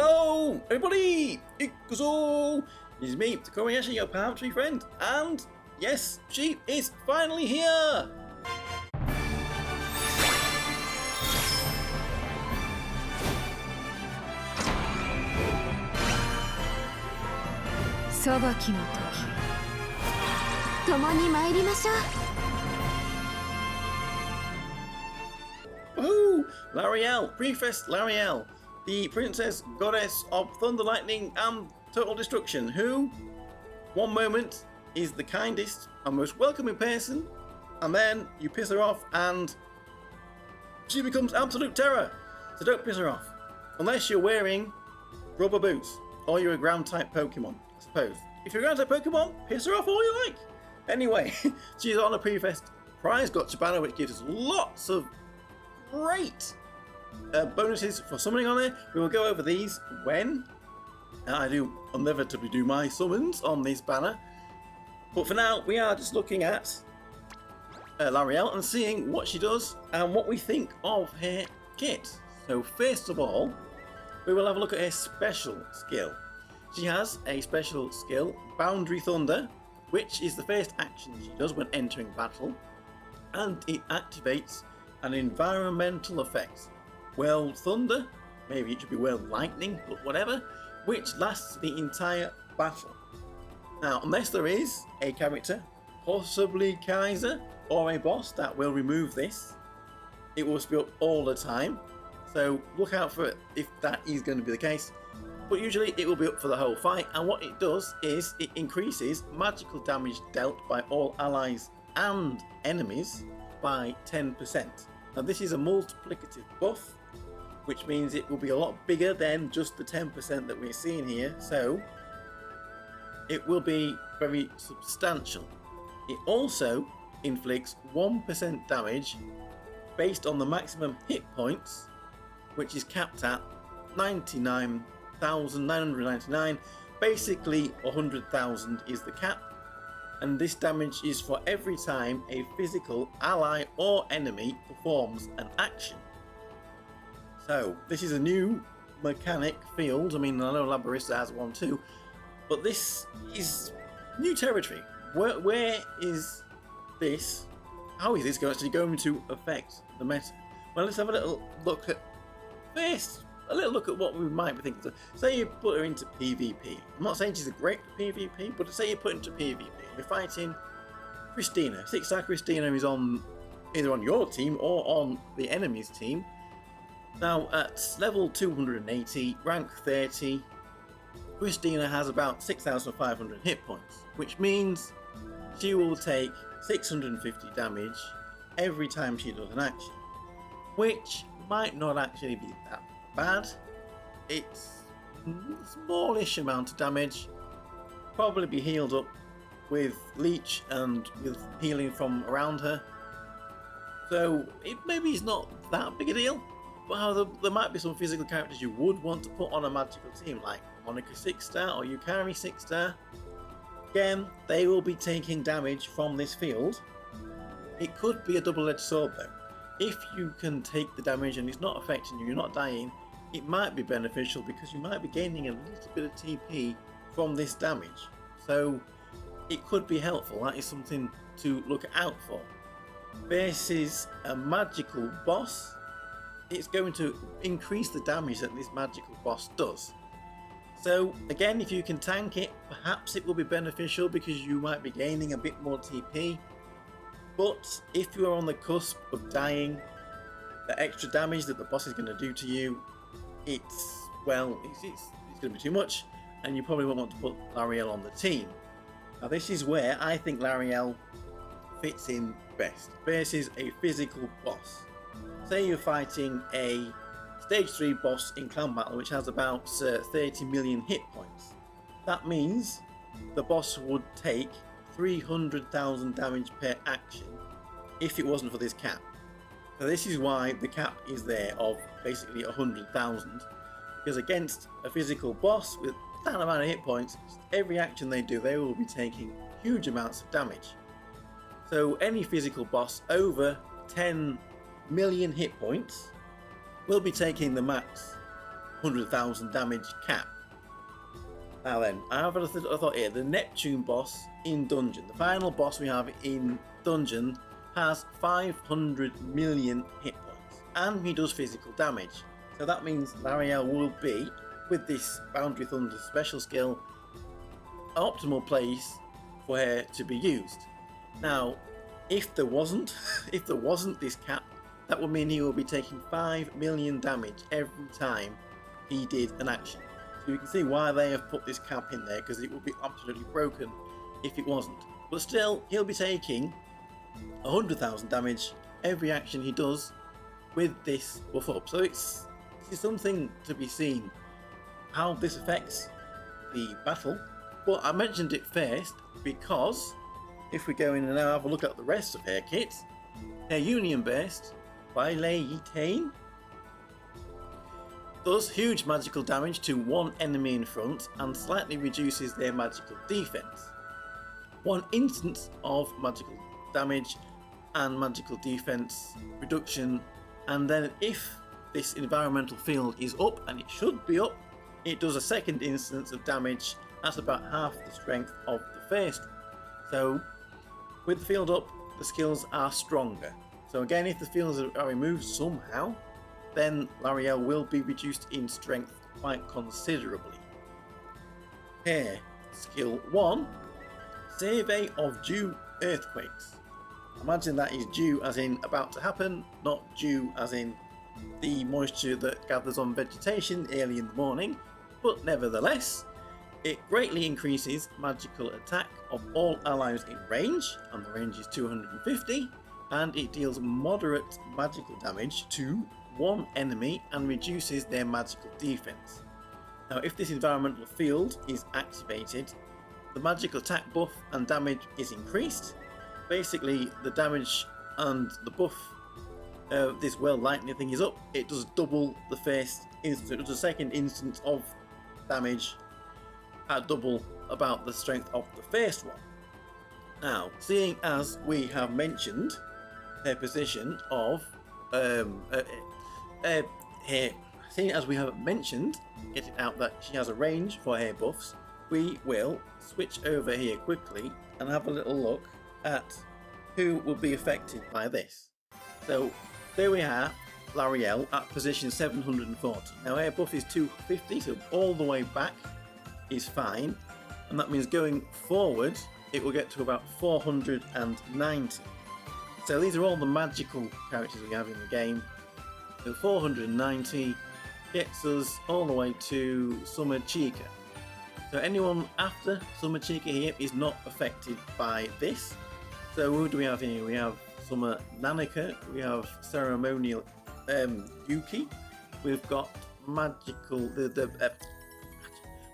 Hello, everybody! Ikuzo! It's me, Tokkuri Yashi, your palm tree friend, and yes, she is finally here! Sobaki no toki, tomo ni mairimashou. Woohoo! Lyrael, Prifest Lyrael, the princess goddess of thunder, lightning, and total destruction, who, one moment, is the kindest and most welcoming person, and then you piss her off and she becomes absolute terror. So don't piss her off. Unless you're wearing rubber boots, or you're a ground type Pokemon, I suppose. If you're a ground type Pokemon, piss her off all you like. Anyway, she's on a Prifest prize gotcha banner, which gives us lots of great bonuses for summoning on there. We will go over these when I do inevitably do my summons on this banner. But for now, we are just looking at Lyrael and seeing what she does and what we think of her kit. So first of all, we will have a look at her special skill. She has a special skill, Boundary Thunder, which is the first action she does when entering battle, and it activates an environmental effect. World Thunder, maybe it should be World Lightning, but whatever, which lasts the entire battle. Now, unless there is a character, possibly Kaiser, or a boss that will remove this, it will be up all the time. So look out for it if that is going to be the case. But usually it will be up for the whole fight, and what it does is it increases magical damage dealt by all allies and enemies by 10%. Now this is a multiplicative buff, which means it will be a lot bigger than just the 10% that we're seeing here, so it will be very substantial. It also inflicts 1% damage based on the maximum hit points, which is capped at 99,999. Basically 100,000 is the cap, and this damage is for every time a physical ally or enemy performs an action. So this is a new mechanic field. I mean, I know Labarista has one too, but this is new territory. Where is this? How is this actually going to affect the meta? Well, let's have a little look at first. A little look at what we might be thinking. So, say you put her into PvP. I'm not saying she's a great PvP, but say you put her into PvP. You're fighting Christina. 6-star Christina is on either on your team or on the enemy's team. Now at level 280, rank 30, Christina has about 6,500 hit points, which means she will take 650 damage every time she does an action, which might not actually be that bad. It's a smallish amount of damage, probably be healed up with leech and with healing from around her, so it maybe is not that big a deal. But there might be some physical characters you would want to put on a magical team, like Monica 6-star or Yukari 6-star. Again, they will be taking damage from this field. It could be a double-edged sword though. If you can take the damage and it's not affecting you, you're not dying, it might be beneficial because you might be gaining a little bit of TP from this damage. So it could be helpful. That is something to look out for. Versus a magical boss, it's going to increase the damage that this magical boss does. So again, if you can tank it, perhaps it will be beneficial because you might be gaining a bit more TP. But if you are on the cusp of dying, the extra damage that the boss is going to do to you, it's going to be too much, and you probably won't want to put Lyrael on the team. Now this is where I think Lyrael fits in best versus a physical boss. Say you're fighting a stage 3 boss in clan battle which has about 30 million hit points. That means the boss would take 300,000 damage per action if it wasn't for this cap. So this is why the cap is there of basically 100,000, because against a physical boss with that amount of hit points, every action they do, they will be taking huge amounts of damage. So any physical boss over 10 million hit points will be taking the max 100,000 damage cap. Now then, I have a thought here. The Neptune boss in Dungeon, the final boss we have in Dungeon, has 500 million hit points, and he does physical damage. So that means Lyrael will be, with this Boundary Thunder special skill, an optimal place for her to be used. Now, if there wasn't this cap, that would mean he will be taking 5 million damage every time he did an action. So you can see why they have put this cap in there, because it would be absolutely broken if it wasn't. But still, he'll be taking 100,000 damage every action he does with this buff up. So this is something to be seen, how this affects the battle. But I mentioned it first because if we go in and now have a look at the rest of her kit, her Union Burst by Leitain does huge magical damage to one enemy in front and slightly reduces their magical defense. One instance of magical damage and magical defense reduction, and then if this environmental field is up, and it should be up, it does a second instance of damage at about half the strength of the first. So with the field up, the skills are stronger. So again, if the fields are removed somehow, then Lyrael will be reduced in strength quite considerably. Here, skill 1, Survey of Dew Earthquakes. Imagine that is dew as in about to happen, not dew as in the moisture that gathers on vegetation early in the morning, but nevertheless, it greatly increases magical attack of all allies in range, and the range is 250, and it deals moderate magical damage to one enemy and reduces their magical defense. Now, if this environmental field is activated, the magical attack buff and damage is increased. Basically, the damage and the buff, this World Lightning thing is up. It does double the first instance, it does a second instance of damage at double about the strength of the first one. Now, seeing as we have mentioned her position of seeing as we have mentioned, getting out that she has a range for her buffs, we will switch over here quickly and have a little look at who will be affected by this. So there we are, Lyrael at position 740. Now her buff is 250, so all the way back is fine, and that means going forward it will get to about 490. So these are all the magical characters we have in the game. So 490 gets us all the way to Summer Chica. So anyone after Summer Chica here is not affected by this. So who do we have here? We have Summer Nanika, we have Ceremonial Yuki, we've got magical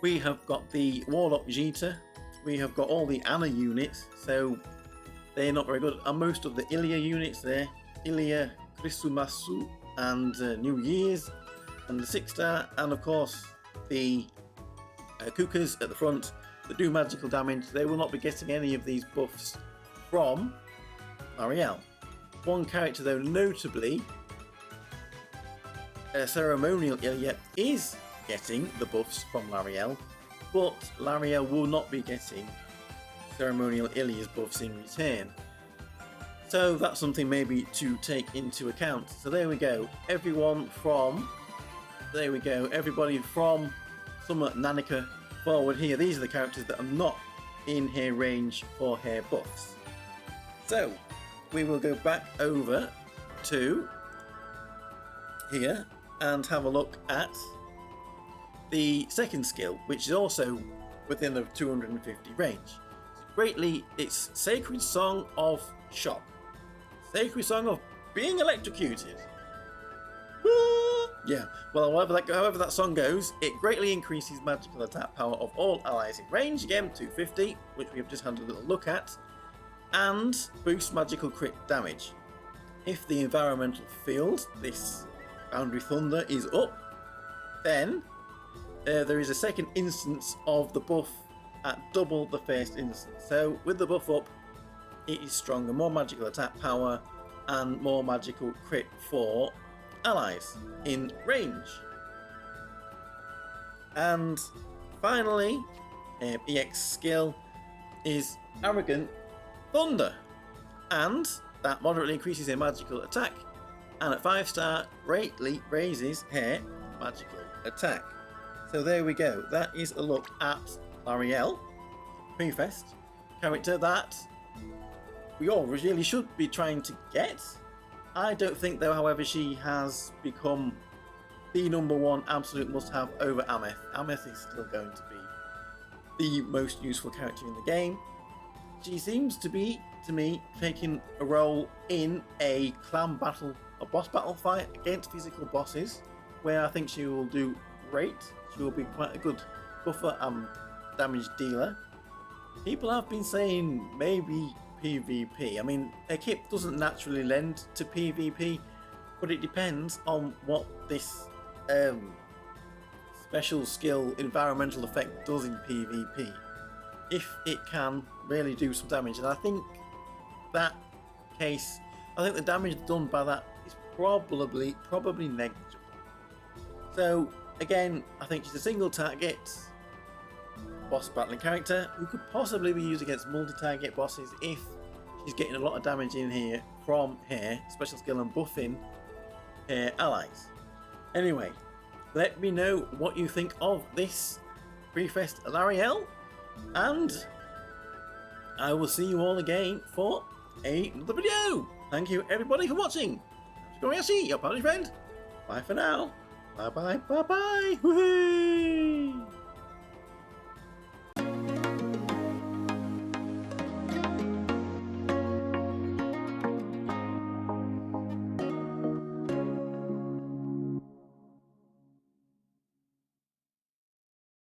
we have got the Warlock Vegeta, we have got all the Anna units, so they're not very good, and most of the Ilya units there, Ilya, Krisumasu and New Year's and the 6-star, and of course the Kukas at the front that do magical damage. They will not be getting any of these buffs from Lyrael. One character though, notably Ceremonial Ilya, is getting the buffs from Lyrael, but Lyrael will not be getting Ceremonial Ilya's buffs in return. So that's something maybe to take into account. So there we go, everybody from Summer Nanika forward here. These are the characters that are not in her range for her buffs. So we will go back over to here and have a look at the second skill, which is also within the 250 range. It's Sacred Song of Shock. Sacred Song of Being Electrocuted. Yeah, well, however that song goes, it greatly increases magical attack power of all allies in range, again 250, which we have just had a little look at, and boosts magical crit damage. If the environmental field, this Boundary Thunder, is up, then there is a second instance of the buff at double the first instance. So with the buff up, it is stronger, more magical attack power, and more magical crit for allies in range. And finally, EX skill is Arrogant Thunder, and that moderately increases her magical attack, and at 5-star greatly raises her magical attack. So there we go. That is a look at Lyrael, Prifest character that we all really should be trying to get. I don't think though, however, she has become the #1 absolute must-have over Ameth. Ameth is still going to be the most useful character in the game. She seems to be, to me, taking a role in a clan battle, a boss battle fight against physical bosses, where I think she will do great. She will be quite a good buffer and damage dealer. People have been saying maybe PvP. I mean, her kit doesn't naturally lend to PvP, but it depends on what this special skill environmental effect does in PvP. If it can really do some damage, and I think that case, I think the damage done by that is probably negligible. So again, I think she's a single target boss battling character who could possibly be used against multi-target bosses if she's getting a lot of damage in here from her special skill and buffing her allies. Anyway, let me know what you think of this Prifest Lyrael, and I will see you all again for another video. Thank you everybody for watching. Tokkuri Yashi, your party friend. Bye for now. Bye bye, bye bye. Woohoo!